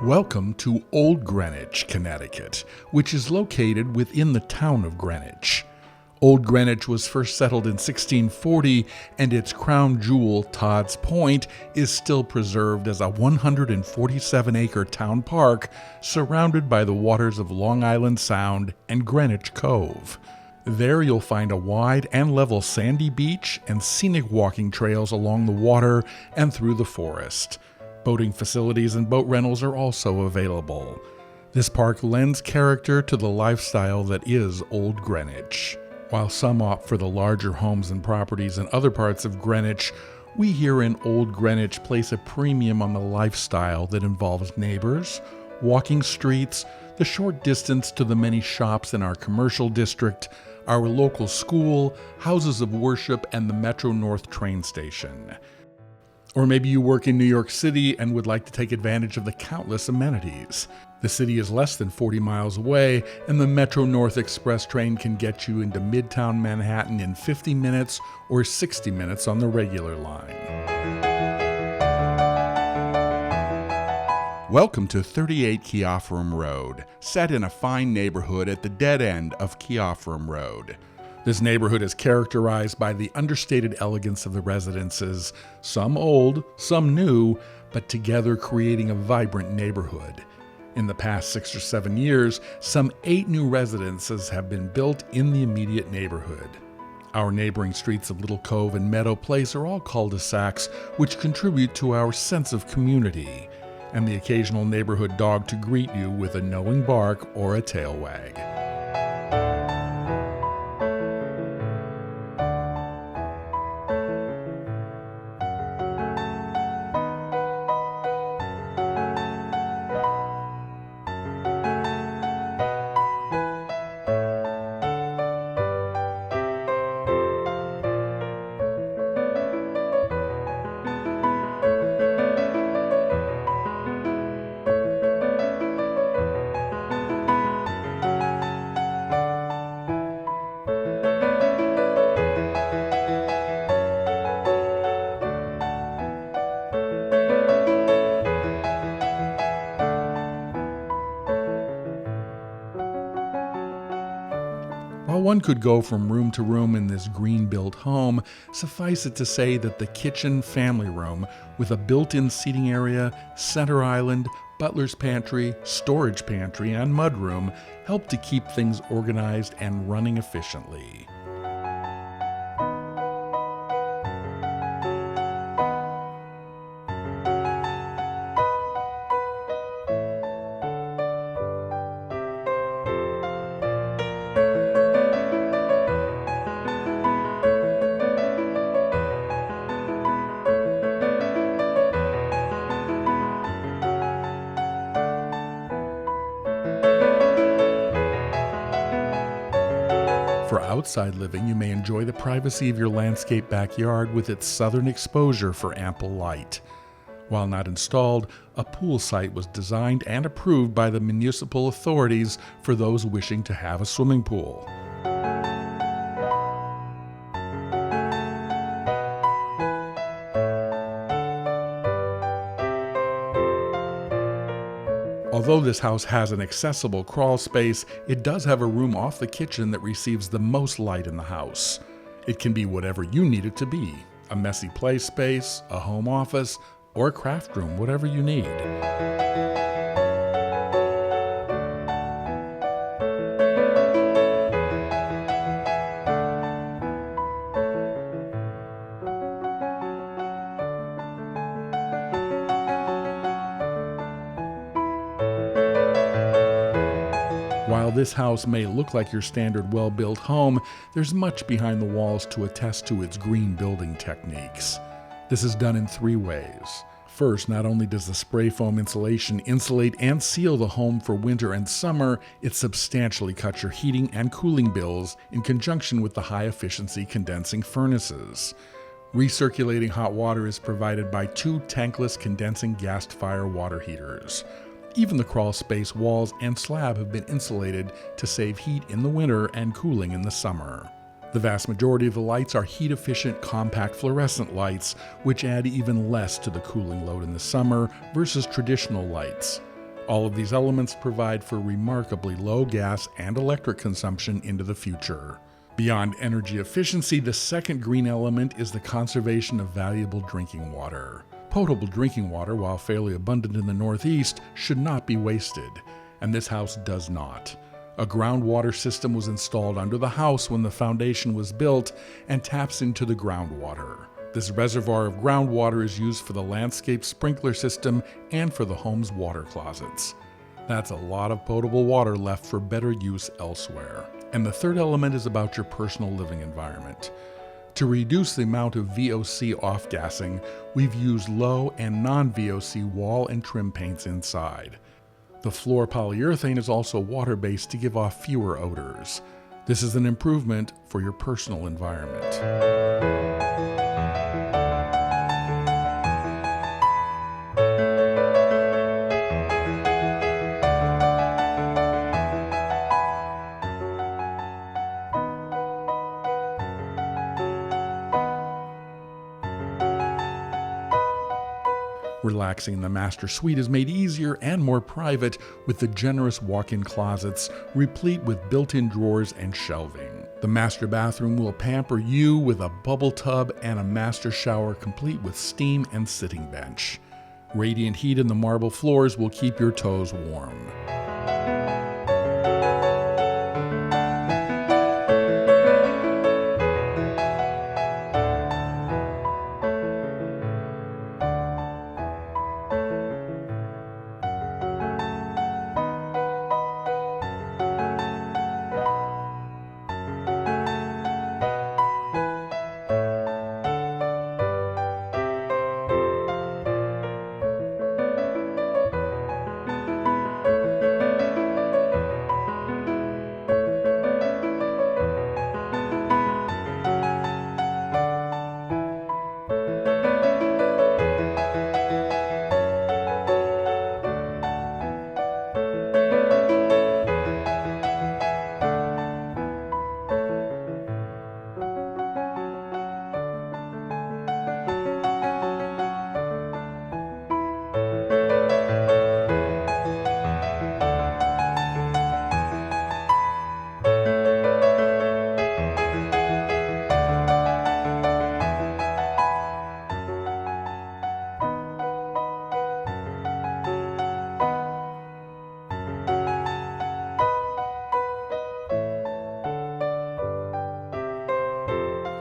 Welcome to Old Greenwich, Connecticut, which is located within the Town of Greenwich. Old Greenwich was first settled in 1640, and its crown jewel, Todd's Point, is still preserved as a 147-acre town park surrounded by the waters of Long Island Sound and Greenwich Cove. There you'll find a wide and level sandy beach and scenic walking trails along the water and through the forest. Boating facilities and boat rentals are also available. This park lends character to the lifestyle that is Old Greenwich. While some opt for the larger homes and properties in other parts of Greenwich, we here in Old Greenwich place a premium on the lifestyle that involves neighbors, walking streets, the short distance to the many shops in our commercial district, our local school, houses of worship, and the Metro North train station. Or maybe you work in New York City and would like to take advantage of the countless amenities. The city is less than 40 miles away, and the Metro North Express train can get you into Midtown Manhattan in 50 minutes or 60 minutes on the regular line. Welcome to 38 Keofferam Road, set in a fine neighborhood at the dead end of Keofferam Road. This neighborhood is characterized by the understated elegance of the residences, some old, some new, but together creating a vibrant neighborhood. In the past 6 or 7 years, some 8 new residences have been built in the immediate neighborhood. Our neighboring streets of Little Cove and Meadow Place are all cul-de-sacs, which contribute to our sense of community, and the occasional neighborhood dog to greet you with a knowing bark or a tail wag. While one could go from room to room in this green-built home, suffice it to say that the kitchen family room, with a built-in seating area, center island, butler's pantry, storage pantry, and mudroom, help to keep things organized and running efficiently. For outside living, you may enjoy the privacy of your landscape backyard with its southern exposure for ample light. While not installed, a pool site was designed and approved by the municipal authorities for those wishing to have a swimming pool. Although this house has an accessible crawl space, it does have a room off the kitchen that receives the most light in the house. It can be whatever you need it to be: a messy play space, a home office, or a craft room, whatever you need. While this house may look like your standard well-built home, there's much behind the walls to attest to its green building techniques. This is done in 3 ways. First, not only does the spray foam insulation insulate and seal the home for winter and summer, it substantially cuts your heating and cooling bills in conjunction with the high-efficiency condensing furnaces. Recirculating hot water is provided by 2 tankless condensing gas-fired water heaters. Even the crawl space walls and slab have been insulated to save heat in the winter and cooling in the summer. The vast majority of the lights are heat-efficient compact fluorescent lights, which add even less to the cooling load in the summer versus traditional lights. All of these elements provide for remarkably low gas and electric consumption into the future. Beyond energy efficiency, the second green element is the conservation of valuable drinking water. Potable drinking water, while fairly abundant in the Northeast, should not be wasted, and this house does not. A groundwater system was installed under the house when the foundation was built and taps into the groundwater. This reservoir of groundwater is used for the landscape sprinkler system and for the home's water closets. That's a lot of potable water left for better use elsewhere. And the third element is about your personal living environment. To reduce the amount of VOC off-gassing, we've used low and non-VOC wall and trim paints inside. The floor polyurethane is also water-based to give off fewer odors. This is an improvement for your personal environment. Relaxing in the master suite is made easier and more private with the generous walk-in closets, replete with built-in drawers and shelving. The master bathroom will pamper you with a bubble tub and a master shower complete with steam and sitting bench. Radiant heat in the marble floors will keep your toes warm.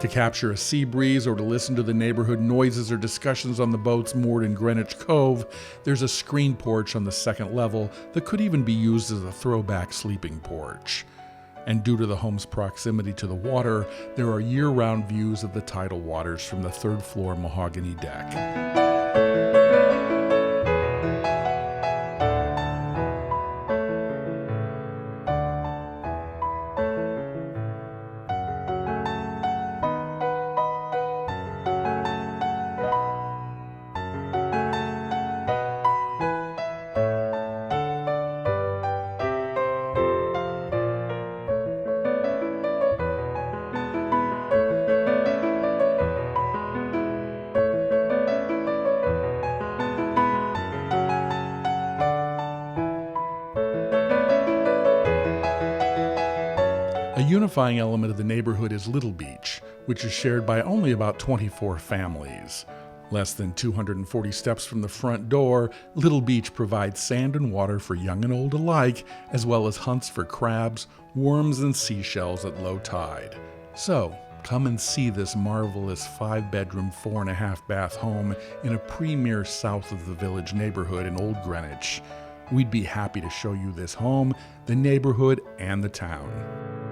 To capture a sea breeze or to listen to the neighborhood noises or discussions on the boats moored in Greenwich Cove, there's a screen porch on the second level that could even be used as a throwback sleeping porch. And due to the home's proximity to the water, there are year-round views of the tidal waters from the third floor mahogany deck. A unifying element of the neighborhood is Little Beach, which is shared by only about 24 families. Less than 240 steps from the front door, Little Beach provides sand and water for young and old alike, as well as hunts for crabs, worms, and seashells at low tide. So, come and see this marvelous 5-bedroom, 4.5-bath home in a premier south of the village neighborhood in Old Greenwich. We'd be happy to show you this home, the neighborhood, and the town.